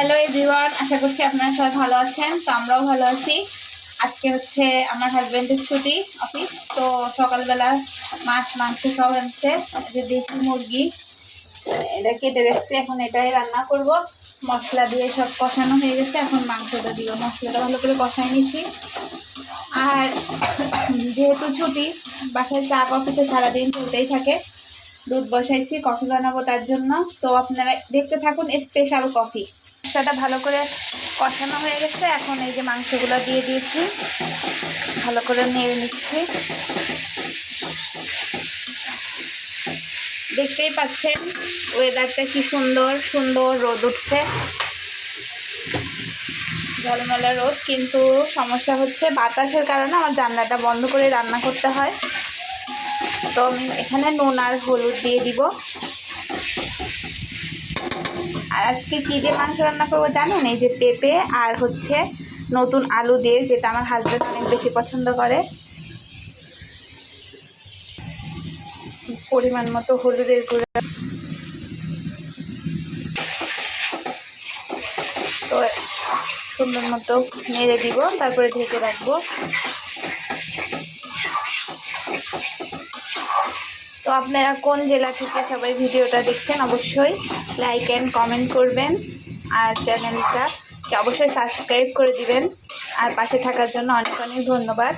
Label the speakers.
Speaker 1: Hello everyone, আশা করছি আপনারা সবাই ভালো আছেন। তো আমরাও ভালো আছি। আজকে হচ্ছে আমার হাজব্যান্ডের ছুটি অফিস, তো সকালবেলা মাছ মাংস সব আনছে। যে দেশি মুরগি এটা কেটে রেখেছি, এখন এটাই রান্না করব। মশলা দিয়ে সব কষানো হয়ে গেছে, এখন মাংসটা দিব। মশলাটা ভালো করে কষাই নিচ্ছি। আর যেহেতু ছুটি, বাসায় চা কফিতে সারাদিন চলতেই থাকে। দুধ বসাইছি, কফি বানাবো তার জন্য। তো আপনারা দেখতে থাকুন স্পেশাল কফি। মশলাটা ভালো করে কষানো হয়ে গেছে, এখন এই যে মাংসগুলো দিয়ে দিয়েছি, ভালো করে নেড়ে নিচ্ছি। দেখতেই পাচ্ছেন ওয়েদারটা কি সুন্দর সুন্দর, রোদ উঠছে, ঝলমলা রোদ। কিন্তু সমস্যা হচ্ছে বাতাসের কারণে আমার জানলাটা বন্ধ করে রান্না করতে হয়। তো আমি এখানে নুন আর হলুদ দিয়ে দিব। আর আজকে কী দিয়ে মাংস রান্না করবো জানেন? এই যে পেঁপে আর হচ্ছে নতুন আলু দিয়ে, যেটা আমার হাজব্যান্ড অনেক বেশি পছন্দ করে। পরিমাণ মতো হলুদের গুঁড়া, তো সুন্দর মতো নেড়ে দিব, তারপরে ঢেকে রাখবো। তো আপনারা কোন জেলা থেকে সবাই ভিডিওটা দেখছেন অবশ্যই লাইক অ্যান্ড কমেন্ট করবেন, আর চ্যানেলটাকে অবশ্যই সাবস্ক্রাইব করে দিবেন। আর পাশে থাকার জন্য অনেক অনেক ধন্যবাদ।